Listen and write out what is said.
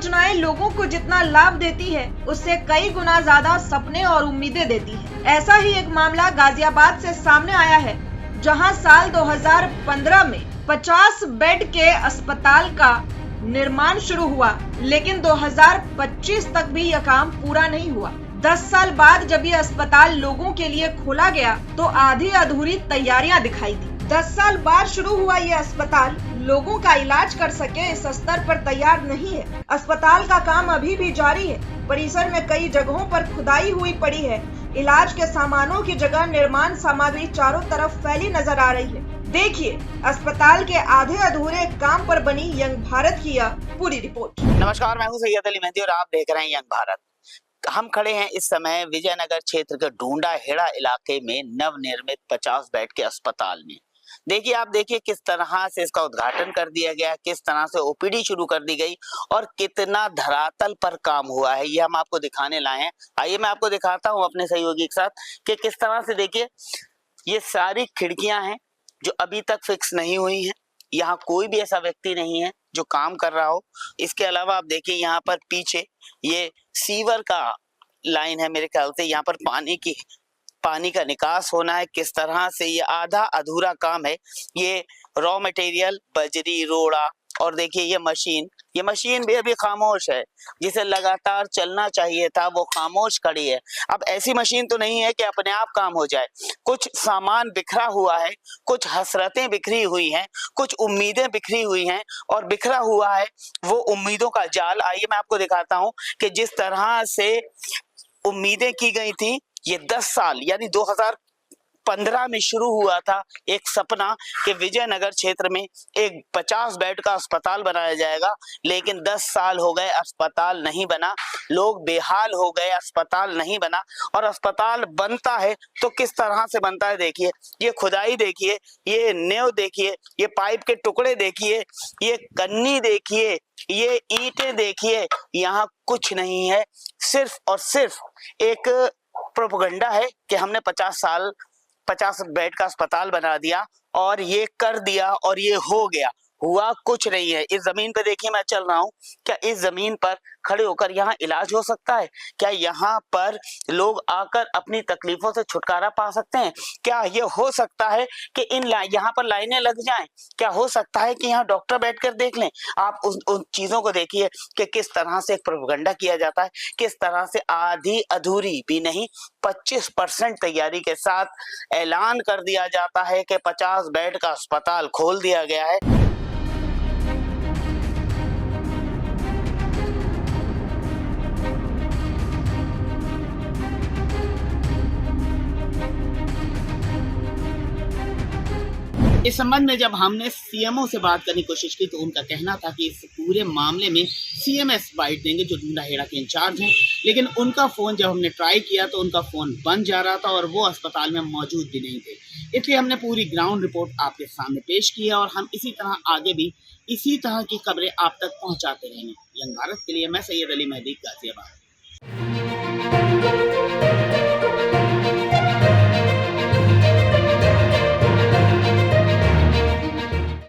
योजनाएं लोगों को जितना लाभ देती है उससे कई गुना ज्यादा सपने और उम्मीदें देती है। ऐसा ही एक मामला गाजियाबाद से सामने आया है, जहां साल 2015 में 50 बेड के अस्पताल का निर्माण शुरू हुआ, लेकिन 2025 तक भी यह काम पूरा नहीं हुआ। 10 साल बाद जब यह अस्पताल लोगों के लिए खोला गया तो आधी अधूरी तैयारियां दिखाई दी। 10 साल बाद शुरू हुआ यह अस्पताल लोगों का इलाज कर सके इस स्तर पर तैयार नहीं है। अस्पताल का काम अभी भी जारी है। परिसर में कई जगहों पर खुदाई हुई पड़ी है। इलाज के सामानों की जगह निर्माण सामग्री चारों तरफ फैली नजर आ रही है। देखिए अस्पताल के आधे अधूरे काम पर बनी यंग भारत की यह पूरी रिपोर्ट। नमस्कार, मैं हूं सैयद अली मेहंदी और आप देख रहे हैं यंग भारत। हम खड़े हैं इस समय विजयनगर क्षेत्र के ढूंढा हेड़ा इलाके में नवनिर्मित 50 बेड के अस्पताल में। देखिए, आप देखिए किस तरह से इसका उद्घाटन कर दिया गया, किस तरह से ओपीडी शुरू कर दी गई और कितना धरातल पर काम हुआ है, ये हम आपको दिखाने लाए हैं। आइए मैं आपको दिखाता हूं अपने सहयोगी के साथ कि किस तरह से देखिए ये सारी खिड़कियां हैं जो अभी तक फिक्स नहीं हुई हैं। यहाँ कोई भी ऐसा व्यक्ति नहीं है जो काम कर रहा हो। इसके अलावा आप देखिए यहाँ पर पीछे ये सीवर का लाइन है, मेरे ख्याल से यहाँ पर पानी का निकास होना है। किस तरह से ये आधा अधूरा काम है। ये रॉ मटेरियल बजरी रोड़ा और देखिए ये मशीन भी अभी खामोश है, जिसे लगातार चलना चाहिए था वो खामोश खड़ी है। अब ऐसी मशीन तो नहीं है कि अपने आप काम हो जाए। कुछ सामान बिखरा हुआ है, कुछ हसरतें बिखरी हुई हैं, कुछ उम्मीदें बिखरी हुई हैं और बिखरा हुआ है वो उम्मीदों का जाल। आइए मैं आपको दिखाता हूं कि जिस तरह से उम्मीदें की गई थी, ये 10 साल यानी 2015 में शुरू हुआ था एक सपना कि विजयनगर क्षेत्र में एक 50 बेड का अस्पताल बनाया जाएगा, लेकिन 10 साल हो गए अस्पताल नहीं बना। लोग बेहाल हो गए, अस्पताल नहीं बना। और अस्पताल बनता है तो किस तरह से बनता है देखिए, ये खुदाई देखिए, ये नींव देखिए, ये पाइप के टुकड़े देखिए, ये कन्नी देखिए, ये ईंटें देखिए, यहाँ कुछ नहीं है। सिर्फ और सिर्फ एक प्रोपेगेंडा है कि हमने 50 बेड का अस्पताल बना दिया और ये कर दिया और ये हो गया। हुआ कुछ नहीं है। इस जमीन पे देखिए मैं चल रहा हूँ, क्या इस जमीन पर खड़े होकर यहाँ इलाज हो सकता है? क्या यहाँ पर लोग आकर अपनी तकलीफों से छुटकारा पा सकते हैं? क्या ये हो सकता है कि यहाँ पर लाइनें लग जाएं? क्या हो सकता है कि यहाँ डॉक्टर बैठकर देख लें? आप उन चीजों को देखिए कि किस तरह से एक प्रोपेगेंडा किया जाता है, किस तरह से आधी अधूरी भी नहीं 25% तैयारी के साथ ऐलान कर दिया जाता है कि 50 बेड का अस्पताल खोल दिया गया है। इस संबंध में जब हमने सीएमओ से बात करने की कोशिश की तो उनका कहना था कि इस पूरे मामले में सीएमएस बाइट देंगे, जो ढूंढा हेड़ा के इंचार्ज हैं। लेकिन उनका फोन जब हमने ट्राई किया तो उनका फोन बंद जा रहा था और वो अस्पताल में मौजूद भी नहीं थे। इसलिए हमने पूरी ग्राउंड रिपोर्ट आपके सामने पेश की है और हम इसी तरह आगे भी इसी तरह की खबरें आप तक पहुँचाते रहेंगे। यंग भारत के लिए मैं सैयद अली मेहंदी, गाजियाबाद।